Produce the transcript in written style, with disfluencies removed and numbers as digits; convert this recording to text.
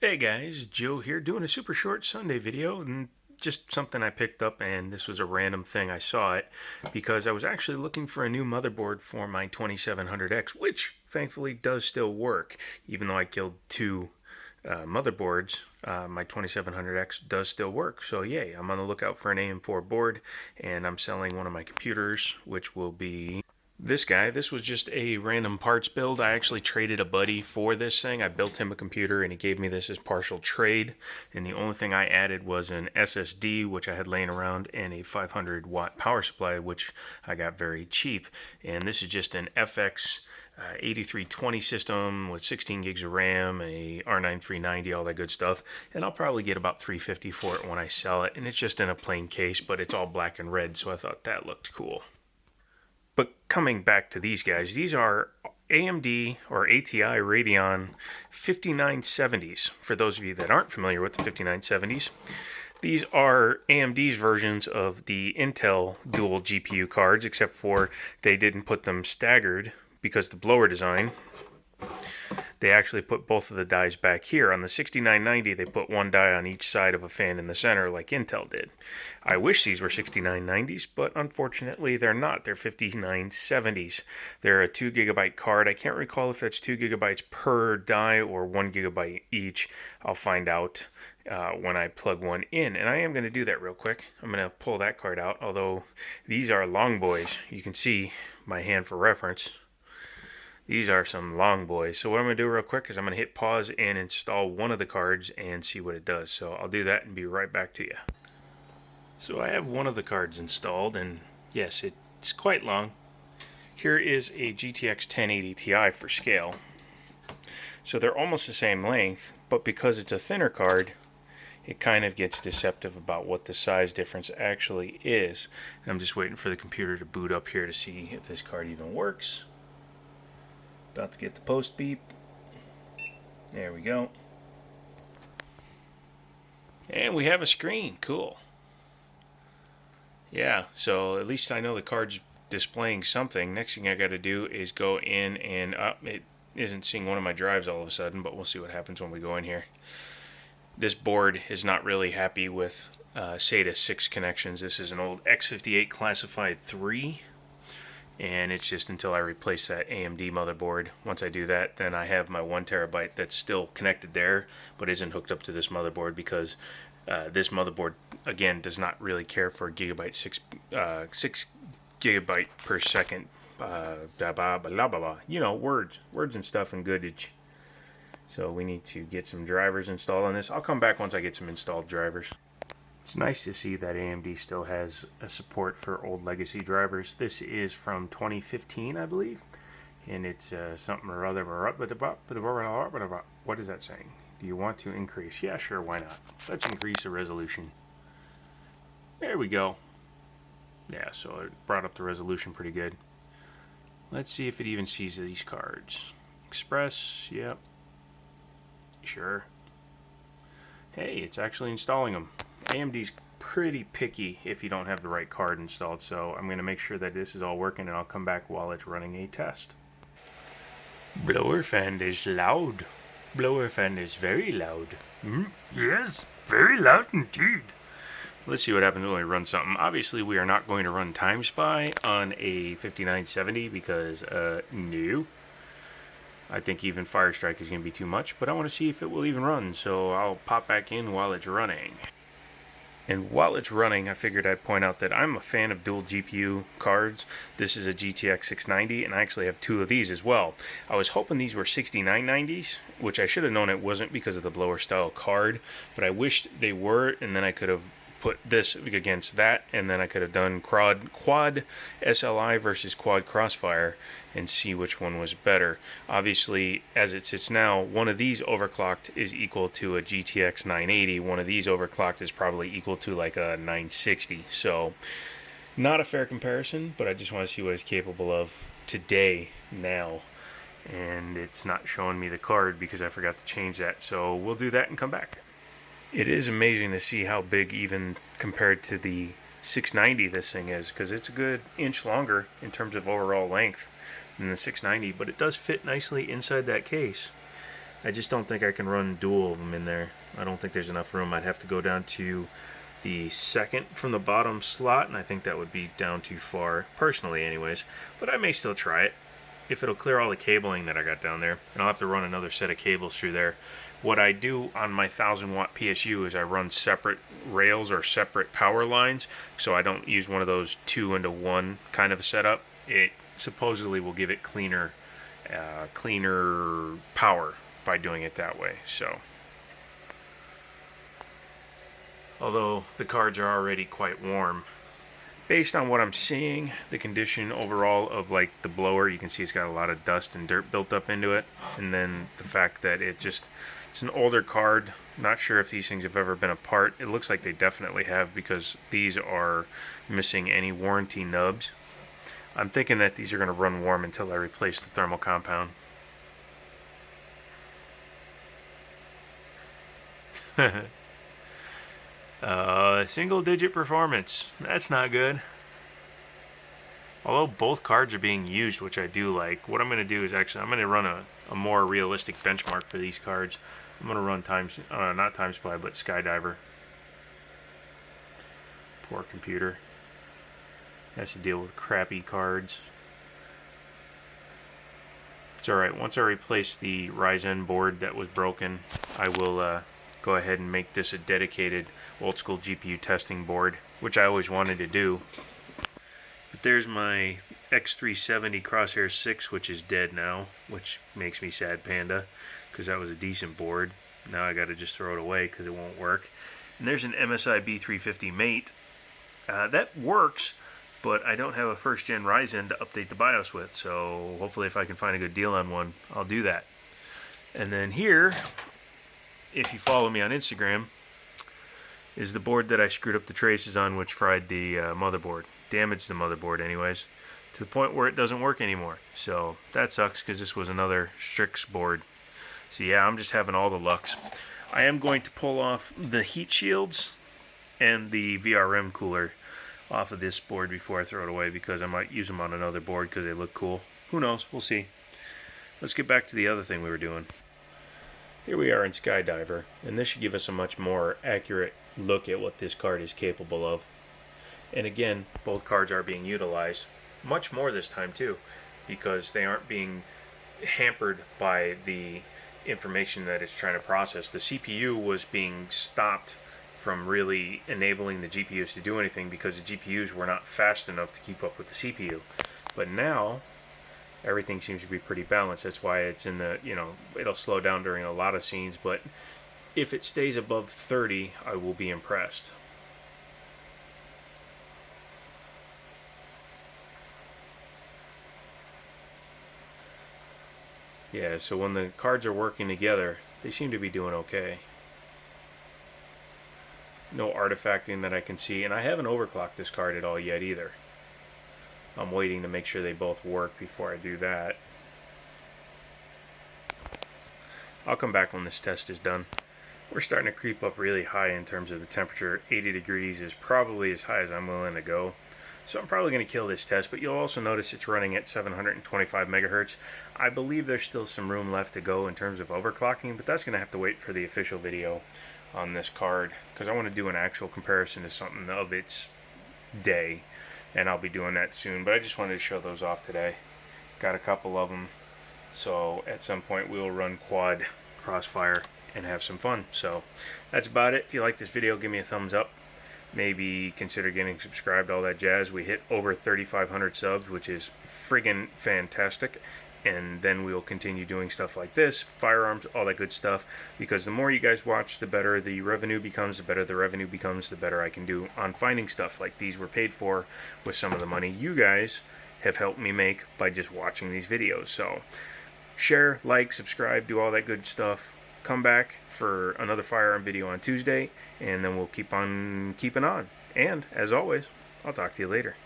Hey guys, Joe here doing a super short Sunday video and just something I picked up, and this was a random thing. I saw it because I was actually looking for a new motherboard for my 2700X, which thankfully does still work. Even though I killed two motherboards, my 2700X does still work. So yay, I'm on the lookout for an AM4 board, and I'm selling one of my computers, which will be this guy. This was just a random parts build. I actually traded a buddy for this thing. I built him a computer and he gave me this as partial trade. And the only thing I added was an SSD, which I had laying around, and a 500 watt power supply, which I got very cheap. And this is just an FX 8320 system with 16 gigs of RAM, a R9 390, all that good stuff. And I'll probably get about $350 for it when I sell it. And it's just in a plain case, but it's all black and red, so I thought that looked cool. But coming back to these guys, these are AMD or ATI Radeon 5970s. For those of you that aren't familiar with the 5970s, these are AMD's versions of the Intel dual GPU cards, except for they didn't put them staggered because the blower design. They actually put both of the dies back here. On the 6990, they put one die on each side of a fan in the center like Intel did. I wish these were 6990s, but unfortunately they're not. They're 5970s. They're a 2 gigabyte card. I can't recall if that's 2 gigabytes per die or 1 gigabyte each. I'll find out when I plug one in. And I am going to do that real quick. I'm going to pull that card out, although these are long boys. You can see my hand for reference. These are some long boys. So what I'm going to do real quick is I'm going to hit pause and install one of the cards and see what it does. So I'll do that and be right back to you. So I have one of the cards installed, and yes, it's quite long. Here is a GTX 1080 Ti for scale. So they're almost the same length, but because it's a thinner card, it kind of gets deceptive about what the size difference actually is. And I'm just waiting for the computer to boot up here to see if this card even works. About to get the post beep. There we go. And we have a screen. Cool. Yeah, so at least I know the card's displaying something. Next thing I got to do is go in and it isn't seeing one of my drives all of a sudden, but we'll see what happens when we go in here. This board is not really happy with SATA 6 connections. This is an old X58 classified 3. And it's just until I replace that AMD motherboard. Once I do that, then I have my 1 terabyte that's still connected there, but isn't hooked up to this motherboard because this motherboard, again, does not really care for gigabyte 6 gigabyte per second. Blah, blah, blah, blah. You know, words and stuff and goodage. So we need to get some drivers installed on this. I'll come back once I get some installed drivers. It's nice to see that AMD still has a support for old legacy drivers. This is from 2015, I believe, and it's something or other. What is that saying? Do you want to increase? Yeah, sure, why not? Let's increase the resolution. There we go. Yeah, so it brought up the resolution pretty good. Let's see if it even sees these cards. Express, yep. Sure. Hey, it's actually installing them. AMD's pretty picky if you don't have the right card installed, so I'm going to make sure that this is all working, and I'll come back while it's running a test. Blower fan is loud. Blower fan is very loud. Yes, very loud indeed. Let's see what happens when we run something. Obviously, we are not going to run Time Spy on a 5970 because, no. I think even Firestrike is going to be too much, but I want to see if it will even run, so I'll pop back in while it's running. And while it's running, I figured I'd point out that I'm a fan of dual GPU cards. This is a GTX 690, and I actually have two of these as well. I was hoping these were 6990s, which I should have known it wasn't because of the blower style card, but I wished they were, and then I could have put this against that, and then I could have done quad SLI versus quad Crossfire and see which one was better. Obviously, as it sits now, one of these overclocked is equal to a GTX 980. One of these overclocked is probably equal to like a 960. So, not a fair comparison, but I just want to see what it's capable of today, now. And it's not showing me the card because I forgot to change that. So, we'll do that and come back. It is amazing to see how big, even compared to the 690, this thing is, because it's a good inch longer in terms of overall length than the 690, but it does fit nicely inside that case. I just don't think I can run dual of them in there. I don't think there's enough room. I'd have to go down to the second from the bottom slot, and I think that would be down too far, personally anyways. But I may still try it if it'll clear all the cabling that I got down there, and I'll have to run another set of cables through there. What I do on my 1000-watt PSU is I run separate rails or separate power lines, so I don't use one of those 2-into-1 kind of a setup. It supposedly will give it cleaner power by doing it that way. So, although the cards are already quite warm, based on what I'm seeing, the condition overall of like the blower, you can see it's got a lot of dust and dirt built up into it, and then the fact that it's an older card. Not sure if these things have ever been apart. It looks like they definitely have, because these are missing any warranty nubs. I'm thinking that these are going to run warm until I replace the thermal compound. Single digit performance. That's not good. Although both cards are being used, which I do like, what I'm going to do is I'm going to run a more realistic benchmark for these cards. I'm going to run not Time Supply, but Skydiver. Poor computer. Has to deal with crappy cards. It's alright. Once I replace the Ryzen board that was broken, I will go ahead and make this a dedicated old school GPU testing board, which I always wanted to do. But there's my X370 Crosshair 6, which is dead now, which makes me sad, Panda, because that was a decent board. Now I got to just throw it away because it won't work. And there's an MSI B350 Mate. That works, but I don't have a first-gen Ryzen to update the BIOS with, so hopefully if I can find a good deal on one, I'll do that. And then here, if you follow me on Instagram, is the board that I screwed up the traces on, which fried the motherboard. Damaged the motherboard anyways, to the point where it doesn't work anymore. So that sucks, because this was another Strix board. So yeah, I'm just having all the lucks. I am going to pull off the heat shields and the VRM cooler off of this board before I throw it away, because I might use them on another board because they look cool. Who knows? We'll see. Let's get back to the other thing we were doing. Here we are in Skydiver, and this should give us a much more accurate look at what this card is capable of. And again, both cards are being utilized much more this time too, because they aren't being hampered by the information that it's trying to process. The CPU was being stopped from really enabling the GPUs to do anything because the GPUs were not fast enough to keep up with the CPU. But now everything seems to be pretty balanced. That's why it's in the, it'll slow down during a lot of scenes, but if it stays above 30, I will be impressed. Yeah, so when the cards are working together, they seem to be doing okay. No artifacting that I can see, and I haven't overclocked this card at all yet either. I'm waiting to make sure they both work before I do that. I'll come back when this test is done. We're starting to creep up really high in terms of the temperature. 80 degrees is probably as high as I'm willing to go. So I'm probably going to kill this test, but you'll also notice it's running at 725 megahertz. I believe there's still some room left to go in terms of overclocking, but that's going to have to wait for the official video on this card, because I want to do an actual comparison to something of its day, and I'll be doing that soon. But I just wanted to show those off today. Got a couple of them, so at some point we'll run quad Crossfire and have some fun. So that's about it. If you like this video, give me a thumbs up. Maybe consider getting subscribed, all that jazz. We hit over 3,500 subs, which is friggin' fantastic. And then we'll continue doing stuff like this, firearms, all that good stuff. Because the more you guys watch, the better the revenue becomes. The better the revenue becomes, the better I can do on finding stuff like these were paid for with some of the money you guys have helped me make by just watching these videos. So share, like, subscribe, do all that good stuff. Come back for another firearm video on Tuesday, and then we'll keep on keeping on. And as always, I'll talk to you later.